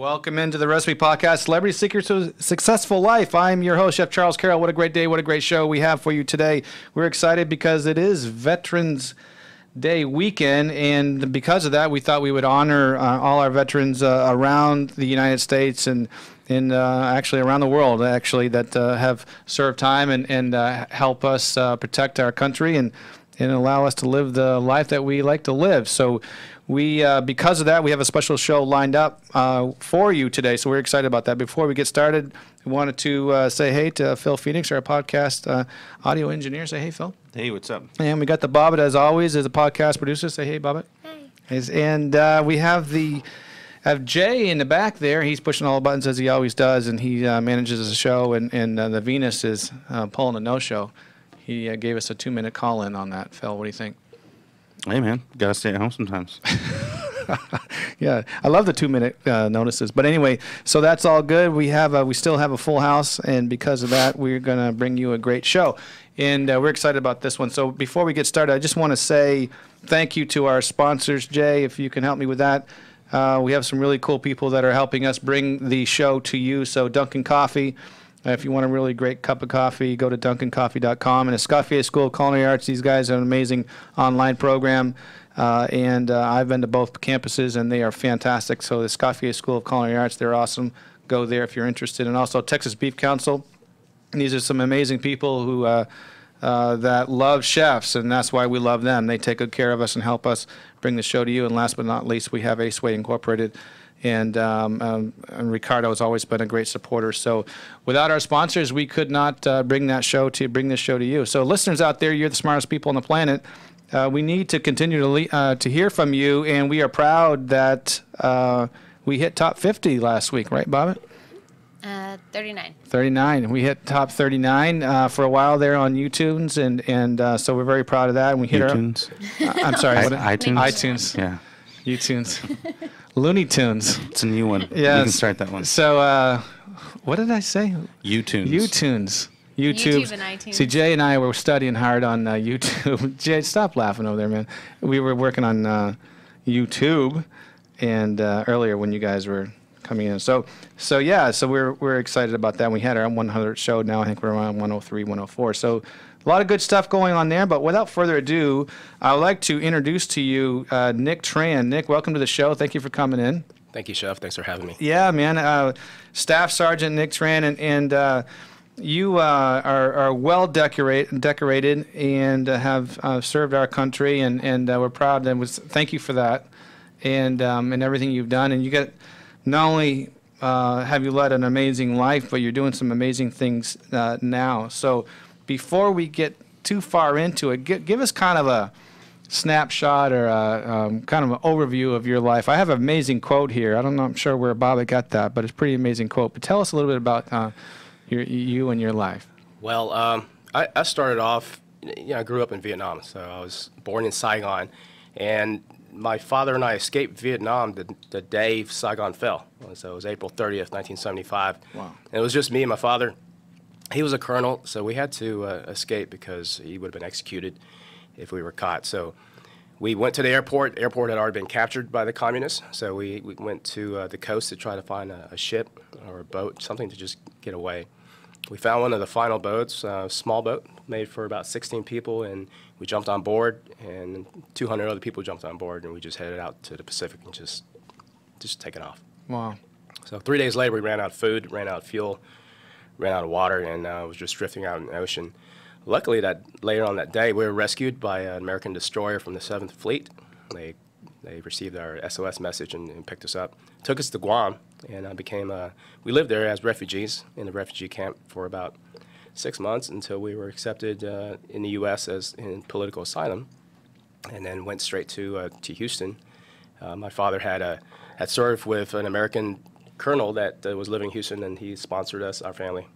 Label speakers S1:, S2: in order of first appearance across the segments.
S1: Welcome into the Recipe Podcast, Celebrity Secrets to a Successful Life. I'm your host, Chef Charles Carroll. What a great day, what a great show we have for you today. We're excited because it is Veterans Day weekend, and because of that, we thought we would honor all our veterans around the United States and actually around the world, actually, that have served time and help us protect our country and allow us to live the life that we like to live. So we, because of that, we have a special show lined up for you today. So we're excited about that. Before we get started, we wanted to say hey to Phil Phoenix, our podcast audio engineer. Say hey, Phil.
S2: Hey, what's up?
S1: And we got the Bobbit, as always, as a podcast producer. Say hey, Bobbit. Hey. And we have Jay in the back there. He's pushing all the buttons as he always does, and he manages the show. And the Venus is pulling a no-show. He gave us a 2-minute call-in on that. Phil, what do you think?
S2: Hey, man, gotta stay at home sometimes.
S1: Yeah, I love the 2-minute notices. But anyway, so that's all good. We still have a full house, and because of that, we're gonna bring you a great show, and we're excited about this one. So before we get started, I just want to say thank you to our sponsors. Jay, if you can help me with that. We have some really cool people that are helping us bring the show to you. So Dunkin' Coffee. If you want a really great cup of coffee, go to dunkincoffee.com. And Escoffier School of Culinary Arts, these guys have an amazing online program. And I've been to both campuses, and they are fantastic. So the Escoffier School of Culinary Arts, they're awesome. Go there if you're interested. And also Texas Beef Council. And these are some amazing people who that love chefs, and that's why we love them. They take good care of us and help us bring the show to you. And last but not least, we have Aceway Incorporated. And Ricardo has always been a great supporter. So without our sponsors, we could not bring this show to you. So listeners out there, you're the smartest people on the planet. We need to continue to hear from you, and we are proud that we hit top 50 last week, right, Bobbit?
S3: 39.
S1: 39. We hit top 39 for a while there on YouTunes, and so we're very proud of that. And we hit
S2: YouTunes?
S1: I'm sorry.
S2: iTunes?
S1: iTunes.
S2: Yeah.
S1: YouTunes. Looney Tunes.
S2: It's a new one.
S1: Yes.
S2: You can start that one.
S1: So, what did I say?
S2: YouTunes.
S1: YouTunes.
S3: YouTube and iTunes.
S1: See, Jay and I were studying hard on YouTube. Jay, stop laughing over there, man. We were working on YouTube, and earlier when you guys were coming in. So we're excited about that. We had our 100th show. Now I think we're around 103, 104. So a lot of good stuff going on there. But without further ado, I would like to introduce to you Nick Tran. Nick, welcome to the show. Thank you for coming in.
S4: Thank you, Chef. Thanks for having me.
S1: Yeah, man. Staff Sergeant Nick Tran, and you are well decorated and have served our country, and we're proud. And thank you for that, and everything you've done. And you get not only have you led an amazing life, but you're doing some amazing things now. So before we get too far into it, give us kind of a snapshot or kind of an overview of your life. I have an amazing quote here. I'm sure where Bobby got that, but it's a pretty amazing quote. But tell us a little bit about you and your life.
S4: Well, I started off, I grew up in Vietnam, so I was born in Saigon, and my father and I escaped Vietnam the day Saigon fell. So it was April 30th, 1975.
S1: Wow.
S4: And it was just me and my father. He was a colonel, so we had to escape because he would have been executed if we were caught. So we went to the airport. The airport had already been captured by the communists, so we went to the coast to try to find a ship or a boat, something to just get away. We found one of the final boats, a small boat, made for about 16 people, and we jumped on board, and 200 other people jumped on board, and we just headed out to the Pacific and just taken off.
S1: Wow.
S4: So 3 days later, we ran out of food, ran out of fuel, ran out of water, and was just drifting out in the ocean. Luckily, later on that day, we were rescued by an American destroyer from the 7th Fleet. They received our SOS message and picked us up, took us to Guam, and we lived there as refugees in the refugee camp for about 6 months until we were accepted in the U.S. as in political asylum, and then went straight to Houston. My father had served with an American colonel that was living in Houston, and he sponsored us, our family.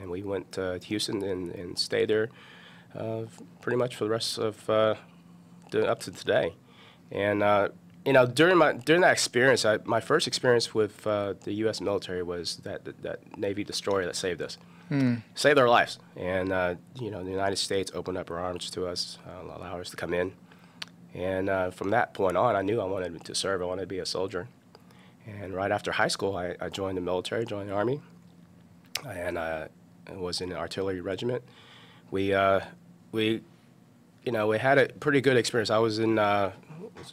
S4: And we went to Houston and stayed there pretty much for the rest of up to today. And during that experience, my first experience with the U.S. military was that Navy destroyer that saved us, saved our lives. And the United States opened up our arms to us, allowed us to come in. And from that point on, I knew I wanted to serve. I wanted to be a soldier. And right after high school, I joined the military, joined the Army, and I was in the artillery regiment. We had a pretty good experience. I was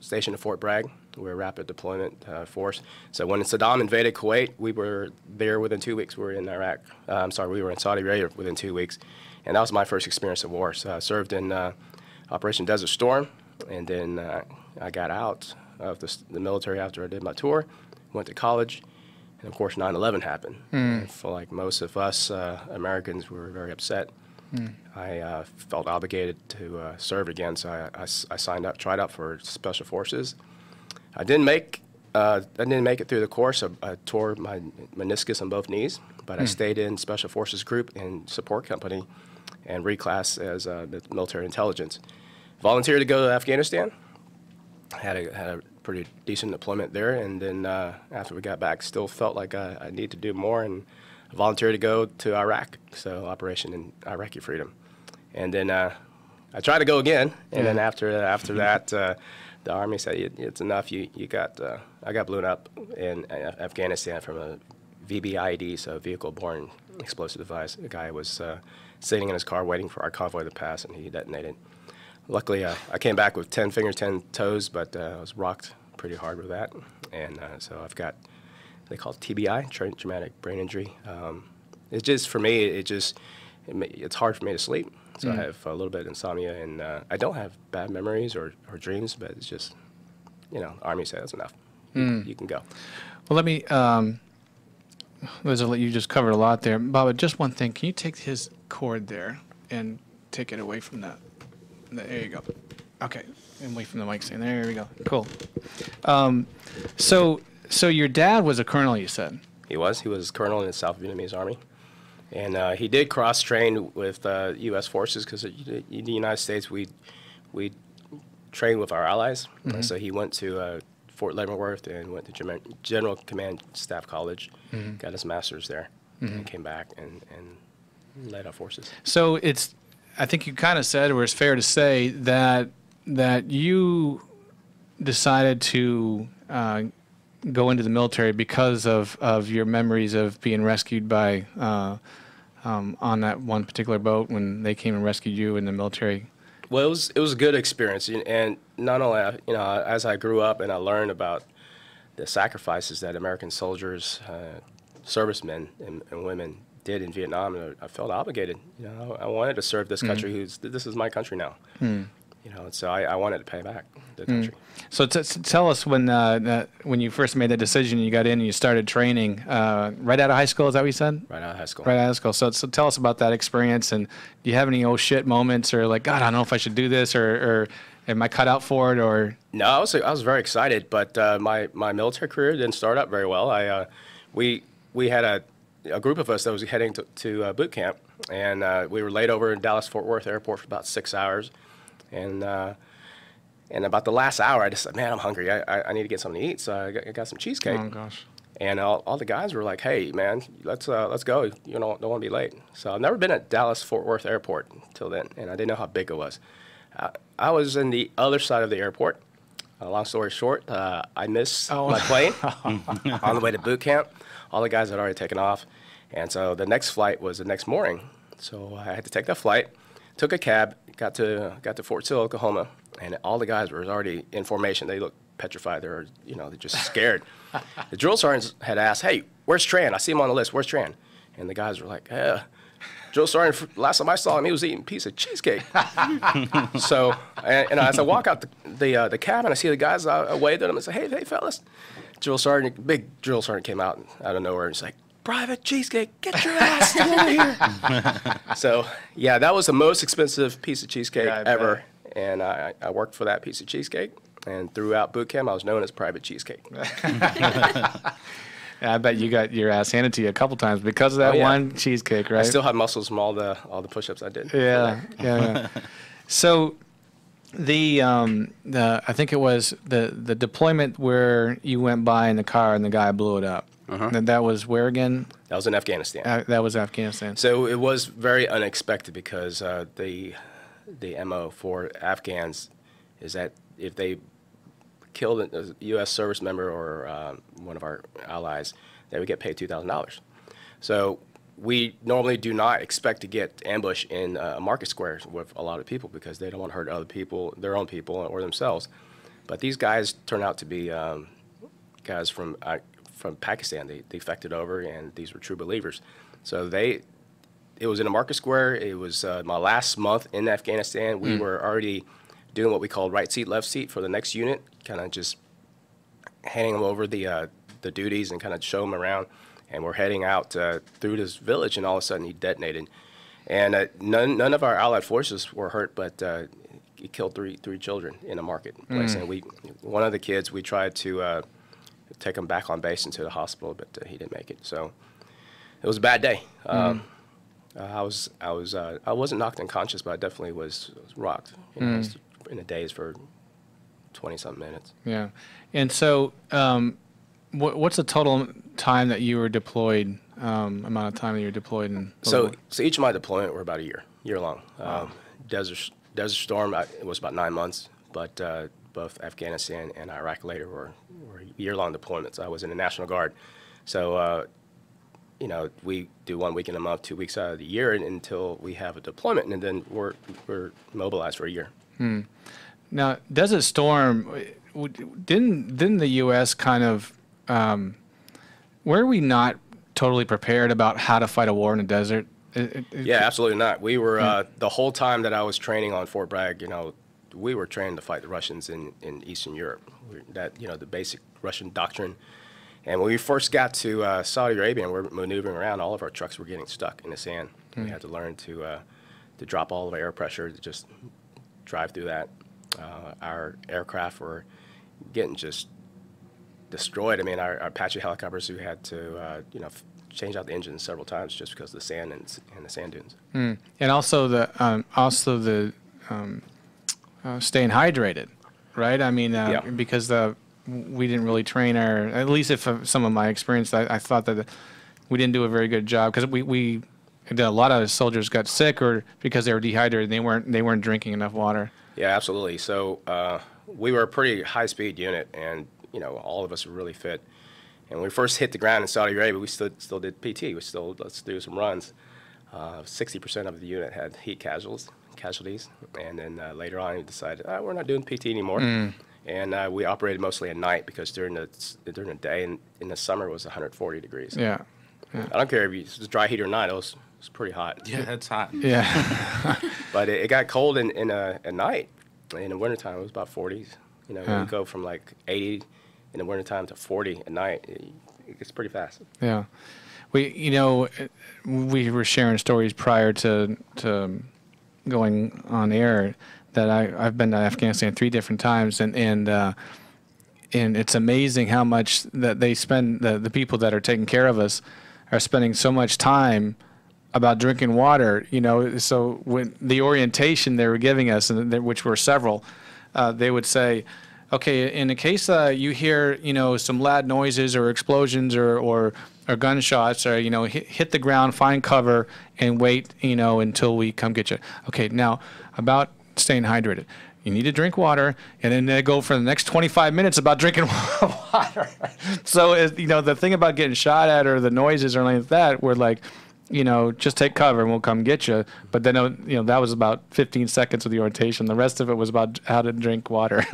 S4: stationed at Fort Bragg. We were a rapid deployment force. So when Saddam invaded Kuwait, we were there within 2 weeks. We were in Iraq. We were in Saudi Arabia within 2 weeks. And that was my first experience of war. So I served in Operation Desert Storm, and then I got out of the military after I did my tour, went to college, and of course 9/11 happened. I feel like most of us Americans were very upset. I felt obligated to serve again, so I signed up, tried out for Special Forces. I didn't make it through the course. I tore my meniscus on both knees, but I stayed in Special Forces Group and Support Company and reclassed as the military intelligence. Volunteered to go to Afghanistan. Had a pretty decent deployment there, and then after we got back, still felt like I need to do more, and volunteered to go to Iraq, so Operation Iraqi Freedom. And then I tried to go again, and then after that, the Army said, it's enough, I got blown up in Afghanistan from a VBIED, so vehicle-borne explosive device. The guy was sitting in his car waiting for our convoy to pass, and he detonated. Luckily, I came back with 10 fingers, 10 toes, but I was rocked pretty hard with that. And so I've got, they call it TBI, traumatic brain injury. It's just, for me, it's hard for me to sleep. So I have a little bit of insomnia, and I don't have bad memories or dreams, but it's just, the Army said that's enough. You can go.
S1: Well, let me, you just covered a lot there. Baba, just one thing. Can you take his cord there and take it away from that? There you go. Okay. And away from the mic stand. There we go. Cool. So your dad was a colonel, you said? He
S4: was colonel in the South Vietnamese Army. And he did cross-train with U.S. forces because in the United States, we trained with our allies. So he went to Fort Leavenworth and went to General Command Staff College, got his master's there, and came back and led our forces.
S1: So I think you kind of said, or it's fair to say, that you decided to go into the military because of your memories of being rescued by on that one particular boat when they came and rescued you in the military.
S4: Well, it was a good experience, and not only as I grew up and I learned about the sacrifices that American soldiers, servicemen and women did in Vietnam, and I felt obligated. I wanted to serve this country. This is my country now. So I wanted to pay back the country.
S1: So tell us when you first made that decision, you got in and you started training right out of high school. Is that what you said?
S4: Right out of high school.
S1: Right out of school. So tell us about that experience, and do you have any oh shit moments, or like, God, I don't know if I should do this, or am I cut out for it, or?
S4: No, I was very excited, but my military career didn't start up very well. We had a group of us that was heading to boot camp, and we were laid over in Dallas-Fort Worth Airport for about 6 hours. And about the last hour, I just said, man, I'm hungry. I need to get something to eat. So I got some cheesecake.
S1: Oh, gosh.
S4: And all the guys were like, hey, man, let's go. You don't want to be late. So I've never been at Dallas-Fort Worth Airport until then, and I didn't know how big it was. I was in the other side of the airport. Long story short, I missed my plane on the way to boot camp. All the guys had already taken off. And so the next flight was the next morning. So I had to take that flight, took a cab, got to Fort Sill, Oklahoma, and all the guys were already in formation. They looked petrified. They were, they're just scared. The drill sergeants had asked, hey, where's Tran? I see him on the list. Where's Tran? And the guys were like, drill sergeant, last time I saw him, he was eating a piece of cheesecake. So, and as I walk out the cabin, I see the guys, I waved at them and said, hey, fellas. Big drill sergeant came out of nowhere and he's like, Private Cheesecake, get your ass over here. So, yeah, that was the most expensive piece of cheesecake ever. And I worked for that piece of cheesecake. And throughout boot camp, I was known as Private Cheesecake.
S1: Yeah, I bet you got your ass handed to you a couple times because of that one cheesecake, right?
S4: I still have muscles from all the push-ups I did.
S1: Yeah. So I think it was the deployment where you went by in the car and the guy blew it up. And that was where again?
S4: That was in Afghanistan.
S1: That was Afghanistan.
S4: So it was very unexpected because the MO for Afghans is that if they killed a U.S. service member or one of our allies, they would get paid $2,000. So we normally do not expect to get ambushed in a market square with a lot of people because they don't want to hurt other people, their own people, or themselves. But these guys turn out to be guys from Pakistan. They defected over, and these were true believers. So it was in a market square. It was my last month in Afghanistan. We were already doing what we called right seat, left seat for the next unit, kind of just handing them over the duties and kind of show them around. And we're heading out through this village, and all of a sudden he detonated. And none of our allied forces were hurt, but he killed three children in a marketplace. And one of the kids, we tried to take him back on base into the hospital, but he didn't make it. So it was a bad day. I wasn't knocked unconscious, but I definitely was rocked. You know, I was in a daze for 20-something minutes.
S1: Yeah. And so what's the total time that you were deployed, amount of time that you were deployed in?
S4: So each of my deployment were about a year long. Wow. Desert Storm, it was about 9 months, but both Afghanistan and Iraq later were year-long deployments. I was in the National Guard. So, you know, we do 1 week in a month, 2 weeks out of the year until we have a deployment, and then we're mobilized for a year.
S1: Now, Desert Storm, didn't the U.S. kind of, were we not totally prepared about how to fight a war in the desert?
S4: Yeah, absolutely not. We were, the whole time that I was training on Fort Bragg, you know, we were trained to fight the Russians in Eastern Europe. You know, the basic Russian doctrine. And when we first got to Saudi Arabia and we're maneuvering around, all of our trucks were getting stuck in the sand. We had to learn to drop all of our air pressure, to just drive through that. Our aircraft were getting just destroyed. I mean, our Apache helicopters, we had to, you know, change out the engines several times just because of the sand and the sand dunes.
S1: And also the staying hydrated, right? I mean, because we didn't really train at least if some of my experience, I thought that we didn't do a very good job because we a lot of soldiers got sick or because they were dehydrated and they weren't drinking enough water. Yeah,
S4: absolutely. So we were a pretty high-speed unit, and you know, all of us were really fit. And when we first hit the ground in Saudi Arabia, we still did PT. Let's do some runs. 60% of the unit had heat casualties, and then later on we decided we're not doing PT anymore. And we operated mostly at night because during the day and in the summer it was 140 degrees.
S1: Yeah.
S4: I don't care if it was dry heat or not. It was pretty hot.
S2: Yeah, it's hot.
S1: Yeah.
S4: But it got cold at night. In the wintertime, it was about 40s. You know, we go from like 80 in the wintertime to 40 at night. It gets pretty fast.
S1: Yeah. We were sharing stories prior to going on air that I've been to Afghanistan 3 different times, and it's amazing how much that they spend, the people that are taking care of us are spending so much time about drinking water, you know. So when the orientation they were giving us, and which were several, they would say, okay, in the case you hear, you know, some loud noises or explosions or gunshots, or, you know, hit the ground, find cover, and wait, you know, until we come get you. Okay, now about staying hydrated. You need to drink water, and then they go for the next 25 minutes about drinking water. So, you know, the thing about getting shot at or the noises or anything like that, we're like, you know, just take cover and we'll come get you. But then, you know, that was about 15 seconds of the orientation. The rest of it was about how to drink water.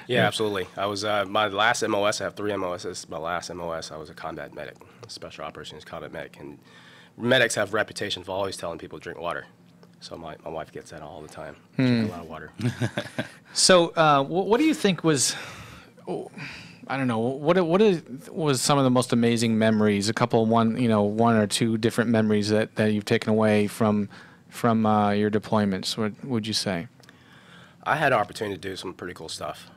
S4: Yeah, absolutely. I was, my last MOS, I have 3 MOSs. My last MOS, I was a combat medic, special operations combat medic. And medics have a reputation for always telling people to drink water. So my wife gets that all the time. Drink a lot of water.
S1: So what do you think was, I don't know, what was some of the most amazing memories? A couple, one or two different memories that you've taken away from your deployments. What would you say?
S4: I had an opportunity to do some pretty cool stuff.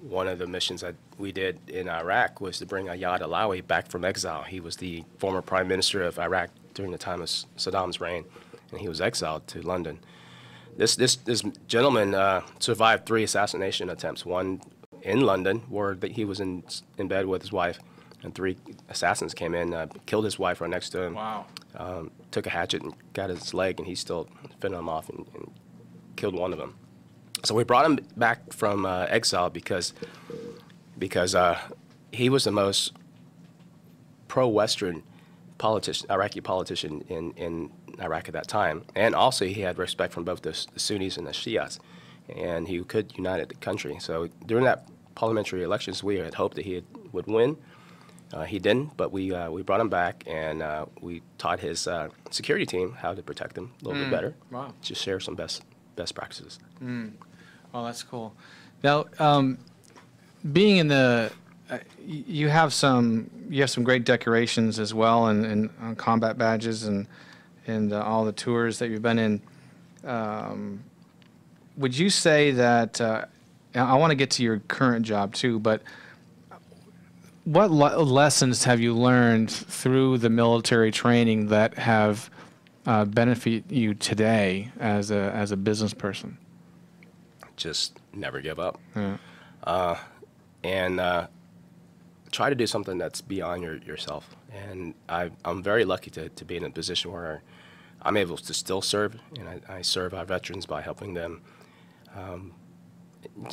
S4: One of the missions that we did in Iraq was to bring Ayad Alawi back from exile. He was the former prime minister of Iraq during the time of Saddam's reign, and he was exiled to London. This gentleman survived 3 assassination attempts. One in London, where he was in bed with his wife, and 3 assassins came in, killed his wife right next to him.
S1: Wow.
S4: Took a hatchet and got his leg, and he still fended him off and killed one of them. So we brought him back from exile because because he was the most pro-Western Iraqi politician in Iraq at that time. And also he had respect from both the Sunnis and the Shias, and he could unite the country. So during that parliamentary elections, we had hoped that would win. He didn't, but we brought him back, and we taught his security team how to protect him a little bit better.
S1: Wow.
S4: Just share some best practices.
S1: Well, that's cool. Now, being in the, you have some great decorations as well, and combat badges, and all the tours that you've been in. Would you say that? I want to get to your current job too, but what lessons have you learned through the military training that have benefit you today as a business person?
S4: Just never give up.
S1: Yeah.
S4: And try to do something that's beyond yourself. And I'm very lucky to be in a position where I'm able to still serve, and I serve our veterans by helping them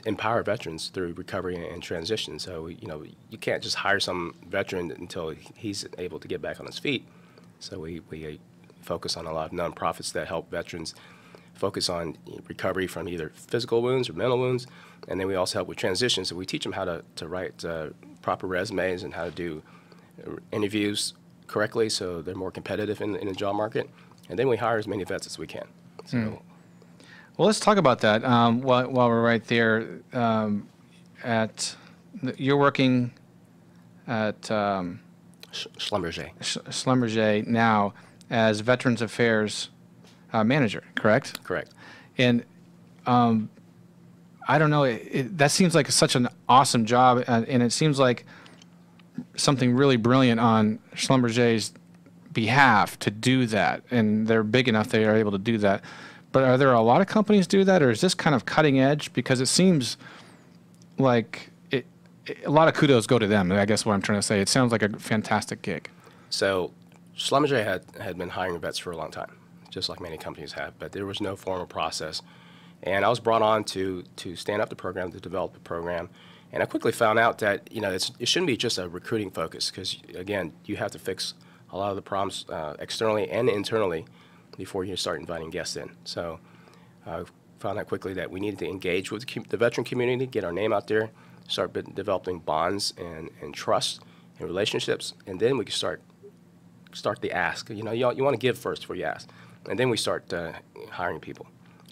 S4: empower veterans through recovery and transition. So, you can't just hire some veteran until he's able to get back on his feet. So we focus on a lot of nonprofits that help veterans focus on recovery from either physical wounds or mental wounds. And then we also help with transition. So we teach them how to write proper resumes and how to do interviews correctly so they're more competitive in the job market. And then we hire as many vets as we can. So.
S1: Well, let's talk about that while we're right there. You're working at
S4: Schlumberger.
S1: Schlumberger now as Veterans Affairs manager, correct?
S4: Correct.
S1: And I don't know, that seems like such an awesome job, and it seems like something really brilliant on Schlumberger's behalf to do that, and they're big enough they are able to do that. But are there a lot of companies do that, or is this kind of cutting edge? Because it seems like a lot of kudos go to them. I guess what I'm trying to say. It sounds like a fantastic gig.
S4: So Schlumberger had been hiring vets for a long time, just like many companies have, but there was no formal process. And I was brought on to stand up the program, to develop the program. And I quickly found out that it shouldn't be just a recruiting focus, because again, you have to fix a lot of the problems externally and internally before you start inviting guests in. So I found out quickly that we needed to engage with the veteran community, get our name out there, start developing bonds and trust and relationships, and then we can start the ask. You want to give first before you ask, and then we start hiring people.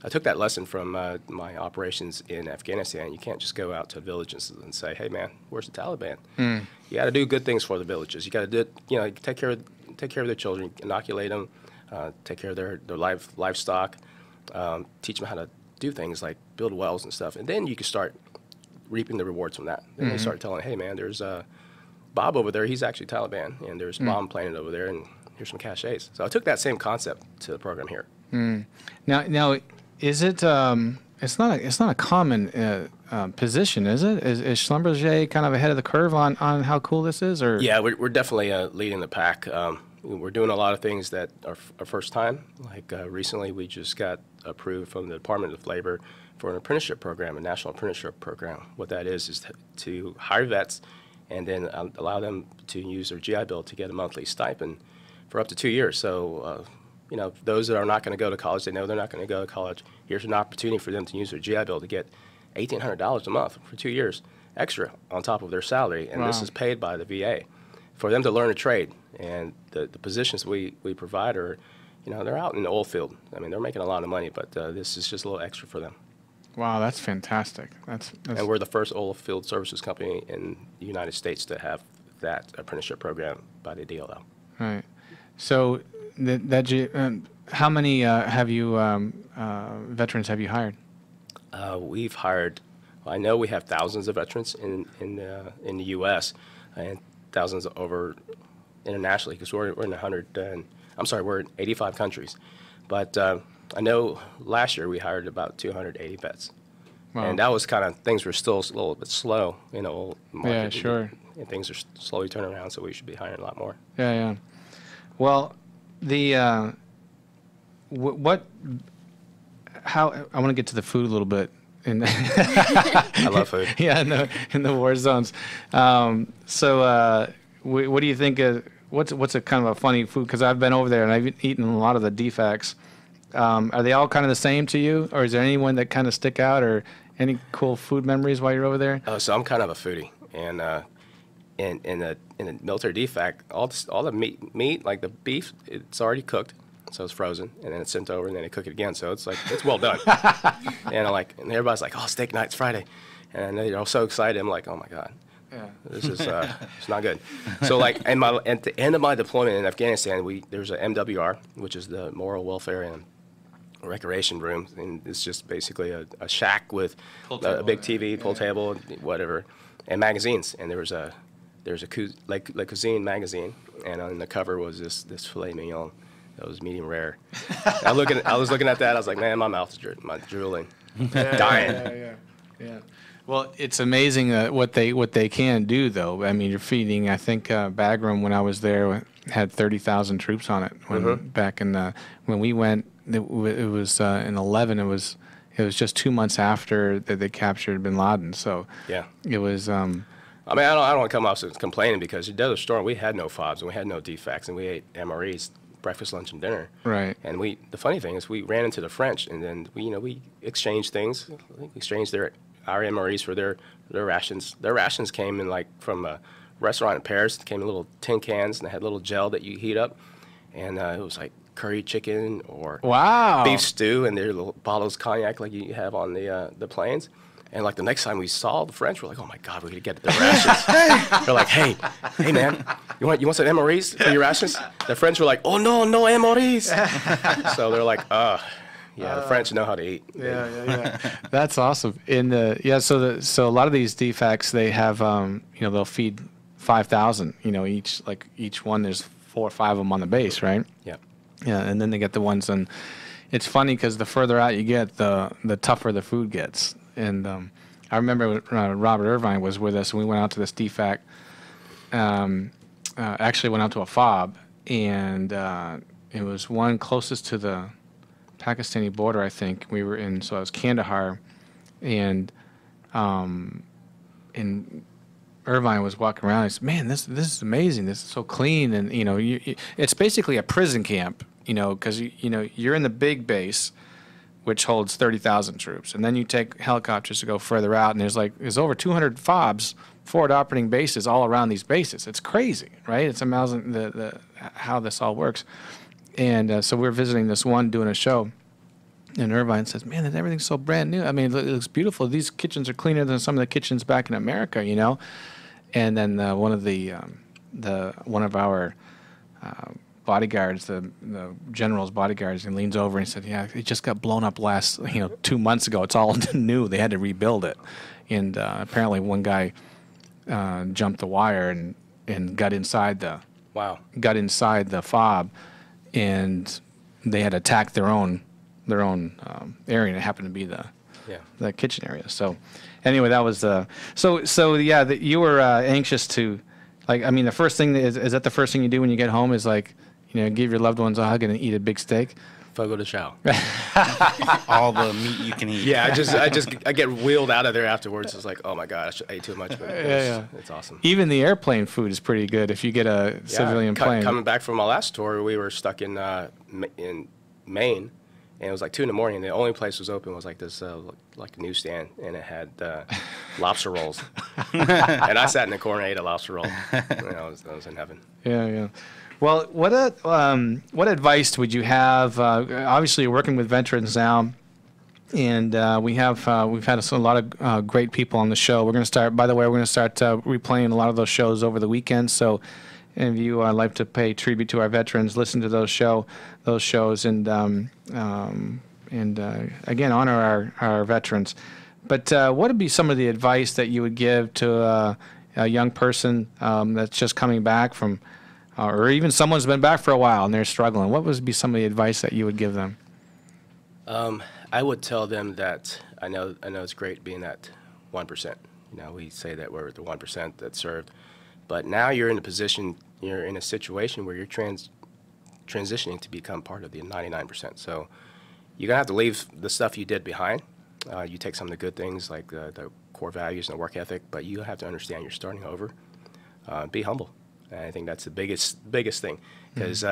S4: I took that lesson from my operations in Afghanistan. You can't just go out to villages and say, "Hey, man, where's the Taliban?" You got to do good things for the villages. You got to take care of their children, inoculate them, take care of their livestock, teach them how to do things like build wells and stuff, and then you can start reaping the rewards from that. Then they start telling, "Hey, man, there's Bob over there. He's actually Taliban, and there's bomb planted over there, and here's some cachets." So I took that same concept to the program here.
S1: Now, is it? It's not a common position, is it? Is Schlumberger kind of ahead of the curve on how cool this is, or?
S4: Yeah, we're definitely leading the pack. We're doing a lot of things that are our first time. Like recently, we just got approved from the Department of Labor for an apprenticeship program, a national apprenticeship program. What that is to hire vets and then allow them to use their GI Bill to get a monthly stipend for up to 2 years. So, those that are not going to go to college, they know they're not going to go to college. Here's an opportunity for them to use their GI Bill to get $1,800 a month for 2 years extra on top of their salary, and This is paid by the VA for them to learn a trade. And the positions we provide are, they're out in the oil field. I mean, they're making a lot of money, but this is just a little extra for them.
S1: Wow, that's fantastic. That's
S4: And we're the first oil field services company in the United States to have that apprenticeship program by the DLL.
S1: Right. So, how many veterans have you hired?
S4: We've hired. Well, I know we have thousands of veterans in the U.S. and thousands over internationally, because we're in we're in 85 countries. But I know last year we hired about 280 vets. Wow. And that was kind of, things were still a little bit slow in the old market.
S1: Yeah, sure.
S4: And things are slowly turning around, so we should be hiring a lot more.
S1: Yeah. Well, I want to get to the food a little bit.
S4: I love food.
S1: Yeah, in the war zones. What do you think? What's a kind of a funny food? Because I've been over there and I've eaten a lot of the defects. Are they all kind of the same to you, or is there anyone that kind of stick out, or any cool food memories while you're over there?
S4: Oh, so I'm kind of a foodie, and in a military defact, all the meat like the beef, it's already cooked, so it's frozen, and then it's sent over, and then they cook it again. So it's like it's well done. and everybody's like, oh, steak night's Friday, and they're all so excited. I'm like, oh my god. Yeah. This is it's not good. So like at the end of my deployment in Afghanistan, there's a MWR, which is the Moral Welfare and Recreation Room, and it's just basically a shack with a big TV, pool table, whatever, and magazines. And there's a Le Cuisine magazine, and on the cover was this filet mignon that was medium rare. I was looking at that. I was like, man, my mouth is drooling, dying.
S1: Yeah. Well, it's amazing what they can do, though. I mean, you're feeding. I think Bagram, when I was there, had 30,000 troops on it. Back in when we went, it was in 11. It was just 2 months after that they captured Bin Laden. So
S4: yeah,
S1: it was.
S4: I mean, I don't want to come off complaining, because at Desert Storm we had no FOBs and we had no defects, and we ate MREs breakfast, lunch, and dinner. Right. And the funny thing is, we ran into the French, and then we exchanged things. We exchanged our MREs for their rations. Their rations came in from a restaurant in Paris. It came in little tin cans, and they had little gel that you heat up, and it was like curry chicken or beef stew, and their little bottles of cognac like you have on the planes. And like the next time we saw the French, we're like, oh my God, we're gonna get their rations. They're like, hey man, you want some MREs for your rations? The French were like, oh no MREs. So they're like, yeah, the French know how to eat.
S1: Yeah. That's awesome. So a lot of these defects, they have, they'll feed 5,000. Each one, there's 4 or 5 of them on the base, right?
S4: Yeah.
S1: Yeah, and then they get the ones, and it's funny because the further out you get, the tougher the food gets. And I remember Robert Irvine was with us, and we went out to this defact. Actually went out to a FOB, and it was one closest to the Pakistani border, I think. We were in, so it was Kandahar, and Irvine was walking around. He said, "Man, this is amazing. This is so clean." And it's basically a prison camp, because you're in the big base, which holds 30,000 troops, and then you take helicopters to go further out, and there's over 200 FOBs, forward operating bases, all around these bases. It's crazy, right? It's amazing how this all works. And so we're visiting this one, doing a show, and Irvine says, "Man, everything's so brand new. I mean, it looks beautiful. These kitchens are cleaner than some of the kitchens back in America, And then one of our bodyguards, the general's bodyguards, and leans over and said, "Yeah, it just got blown up 2 months ago. It's all new. They had to rebuild it." And apparently, one guy jumped the wire and got inside the FOB, and they had attacked their own area, and it happened to be the kitchen area. So anyway, that was you were anxious to, the first thing is that the first thing you do when you get home is give your loved ones a hug and eat a big steak?
S4: Fogo de chao.
S2: All the meat you can eat.
S4: Yeah, I get wheeled out of there afterwards. It's like, oh my gosh, I ate too much. But it's awesome.
S1: Even the airplane food is pretty good if you get a civilian plane.
S4: Coming back from my last tour, we were stuck in Maine, and it was like 2 in the morning. And the only place was open was like this, like a newsstand, and it had lobster rolls. And I sat in the corner and ate a lobster roll. I was in heaven.
S1: Yeah. Well, what advice would you have? Obviously, you're working with veterans now, and we've had a lot of great people on the show. We're going to start. By the way, we're going to start replaying a lot of those shows over the weekend. So, if you like to pay tribute to our veterans, listen to those shows, and again honor our veterans. But what would be some of the advice that you would give to a young person that's just coming back from? Or even someone's been back for a while and they're struggling. What would be some of the advice that you would give them?
S4: I would tell them that I know it's great being that 1%. We say that we're the 1% that served, but now you're in a situation where you're transitioning to become part of the 99%. So you're gonna have to leave the stuff you did behind, You take some of the good things like the core values and the work ethic, but you have to understand you're starting over. Be humble. And I think that's the biggest thing, because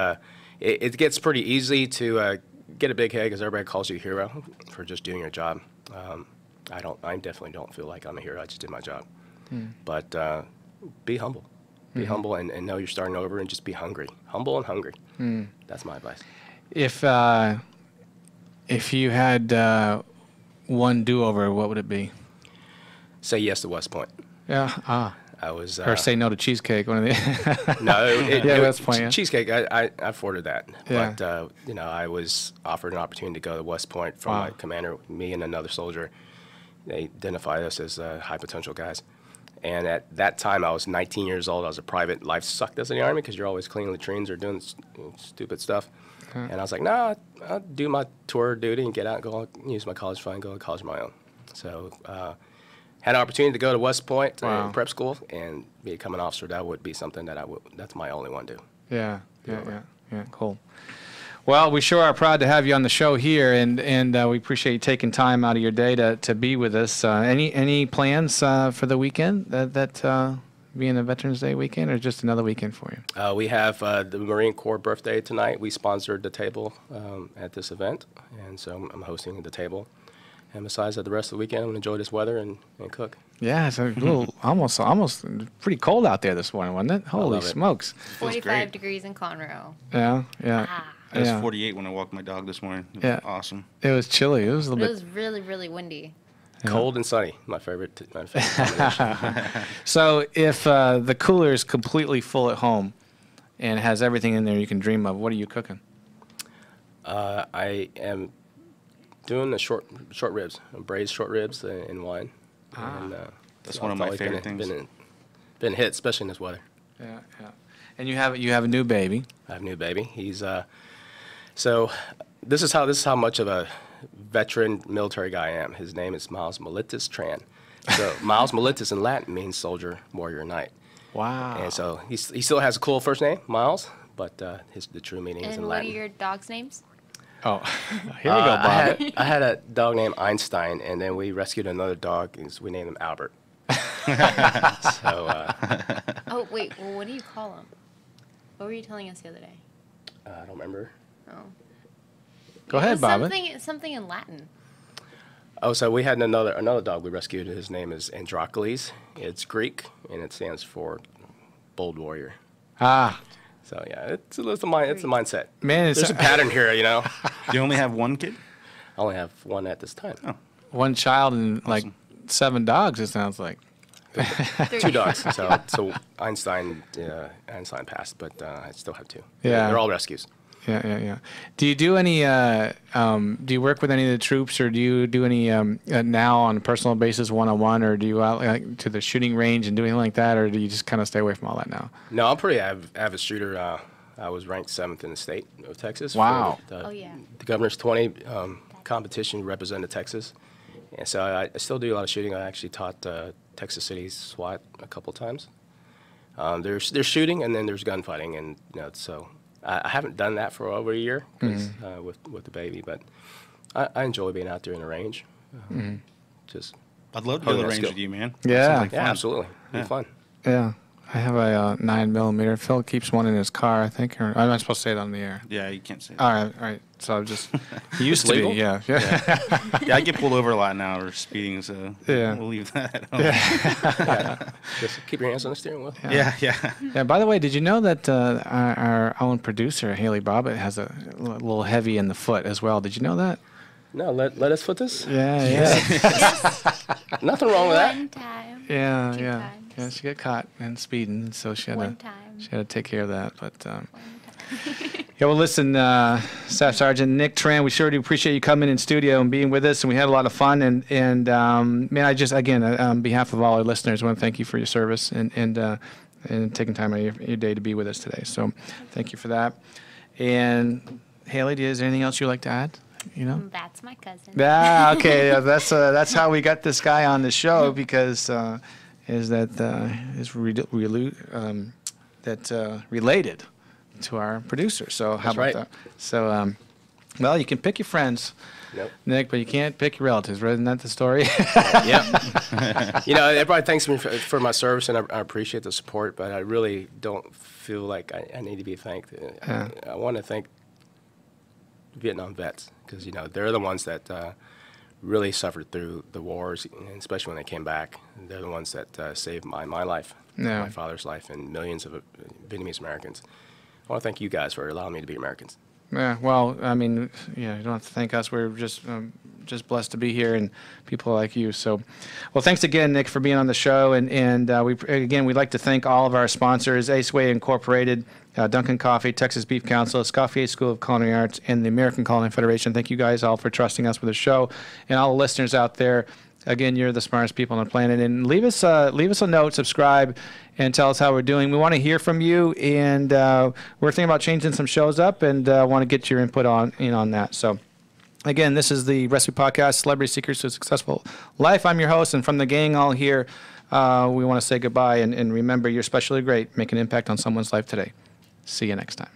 S4: it gets pretty easy to get a big head because everybody calls you a hero for just doing your job. I definitely don't feel like I'm a hero. I just did my job. But be humble. Be humble and know you're starting over, and just be hungry. Humble and hungry. That's my advice.
S1: If you had one do-over, what would it be?
S4: Say yes to West Point.
S1: Yeah.
S4: I was.
S1: Or say no to cheesecake. One of the.
S4: No,
S1: West Point. Yeah.
S4: Cheesecake. I afforded that,
S1: Yeah.
S4: but I was offered an opportunity to go to West Point from my commander. Me and another soldier. They identified us as high potential guys. And at that time, I was 19 years old. I was a private. Life sucked as in the Army because you're always cleaning latrines or doing stupid stuff. And I was like, nah, I'll do my tour duty and get out and go use my college fund, go to college of my own. So had an opportunity to go to West Point prep school and become an officer. That would be something that that's my only one do.
S1: Yeah, cool. Well, we sure are proud to have you on the show here, and we appreciate you taking time out of your day to be with us. Any plans for the weekend that being a Veterans Day weekend, or just another weekend for you?
S4: We have the Marine Corps birthday tonight. We sponsored the table at this event, and so I'm hosting the table. And besides that, the rest of the weekend, I'm going to enjoy this weather and cook.
S1: Yeah, it's a little, almost pretty cold out there this morning, wasn't it? Holy smokes.
S3: 45 degrees in Conroe.
S1: Yeah.
S2: It was 48 when I walked my dog this morning. It was awesome.
S1: It was chilly. It was a little bit.
S3: It was really, really windy.
S4: Cold and sunny, my favorite combination.
S1: So if the cooler is completely full at home and has everything in there you can dream of, what are you cooking?
S4: I am doing the short ribs, braised short ribs in wine. And,
S2: that's one of my favorite things.
S4: Been hit, especially in this weather.
S1: Yeah. And you have a new baby.
S4: I have a new baby. He's so this is how much of a veteran military guy I am. His name is Miles Militis Tran. So Miles Militis in Latin means soldier, warrior, knight.
S1: Wow.
S4: And so he still has a cool first name, Miles, but the true meaning is in
S3: And
S4: Latin.
S3: what are your dog's names?
S1: Oh, here we go, Bob.
S4: I had a dog named Einstein, and then we rescued another dog, and so we named him Albert.
S3: Oh, wait. Well, what do you call him? What were you telling us the other day?
S4: I don't remember.
S3: Oh.
S1: Go ahead, Bob.
S3: Something in Latin.
S4: Oh, so we had another dog we rescued. His name is Androcles. It's Greek, and it stands for bold warrior. So yeah, it's a mindset.
S1: Man,
S4: there's a pattern here, you know.
S2: Do you only have one kid?
S4: I only have one at this time.
S2: Oh.
S1: One child and like 7 dogs. It sounds like.
S4: 2 dogs. So Einstein passed, but I still have 2.
S1: Yeah.
S4: They're all rescues.
S1: Yeah. Do you do any? Do you work with any of the troops, or do you do any now on a personal basis, one-on-one, or do you out to the shooting range and do anything like that, or do you just kind of stay away from all that now?
S4: No, I'm pretty avid shooter. I was ranked 7th in the state of Texas.
S1: Wow.
S4: For the Governor's 20 competition represented Texas, and so I still do a lot of shooting. I actually taught Texas City SWAT a couple times. There's shooting, and then there's gunfighting, and so. I haven't done that for over a year with the baby, but I enjoy being out there in the range. Just
S2: I'd love to go to the range with you, man.
S1: Yeah,
S4: absolutely. It'd be fun.
S1: Yeah, I have a 9mm. Phil keeps one in his car, I think. Or I'm not supposed to say it on the air.
S2: Yeah, you can't say that.
S1: All right. So just he used to
S4: legal?
S1: be, yeah.
S2: Yeah, I get pulled over a lot now or speeding, so we'll leave that at home.
S4: Just keep your hands on the steering wheel.
S2: Yeah.
S1: Yeah. By the way, did you know that our own producer Haley Bobbitt has a little heavy in the foot as well? Did you know that?
S4: No, let us put this.
S1: Yeah.
S4: Nothing wrong with that.
S3: One time.
S1: Yeah.
S3: Two
S1: Yeah.
S3: times.
S1: Yeah. She got caught and speeding, so she had to take care of that. But yeah, well, listen, Staff Sergeant Nick Tran, we sure do appreciate you coming in studio and being with us, and we had a lot of fun. And man, I just, again, on behalf of all our listeners, I want to thank you for your service and taking time out of your day to be with us today. So thank you for that. And Haley, is there anything else you'd like to add?
S3: That's my cousin.
S1: Yeah, okay. That's how we got this guy on the show, because related to our producer. So how about that? So Well, you can pick your friends,
S4: Nope.
S1: Nick, but you can't pick your relatives. Right? Isn't that the story?
S4: Yep. Everybody thanks me for my service, and I appreciate the support, but I really don't feel like I need to be thanked. I want to thank Vietnam vets because, they're the ones that really suffered through the wars, and especially when they came back. They're the ones that saved my life, my father's life, and millions of Vietnamese Americans. I want to thank you guys for allowing me to be Americans.
S1: Yeah, well, I mean, you don't have to thank us. We're just blessed to be here and people like you. So, well, thanks again, Nick, for being on the show. And we'd like to thank all of our sponsors: Aceway Incorporated, Dunkin' Coffee, Texas Beef Council, Escoffier School of Culinary Arts, and the American Culinary Federation. Thank you guys all for trusting us with the show, and all the listeners out there. Again, you're the smartest people on the planet. And leave us a note, subscribe, and tell us how we're doing. We want to hear from you, and we're thinking about changing some shows up, and want to get your input on that. So, again, this is the Recipe Podcast, Celebrity Secrets to a Successful Life. I'm your host, and from the gang all here, we want to say goodbye, and remember, you're especially great. Make an impact on someone's life today. See you next time.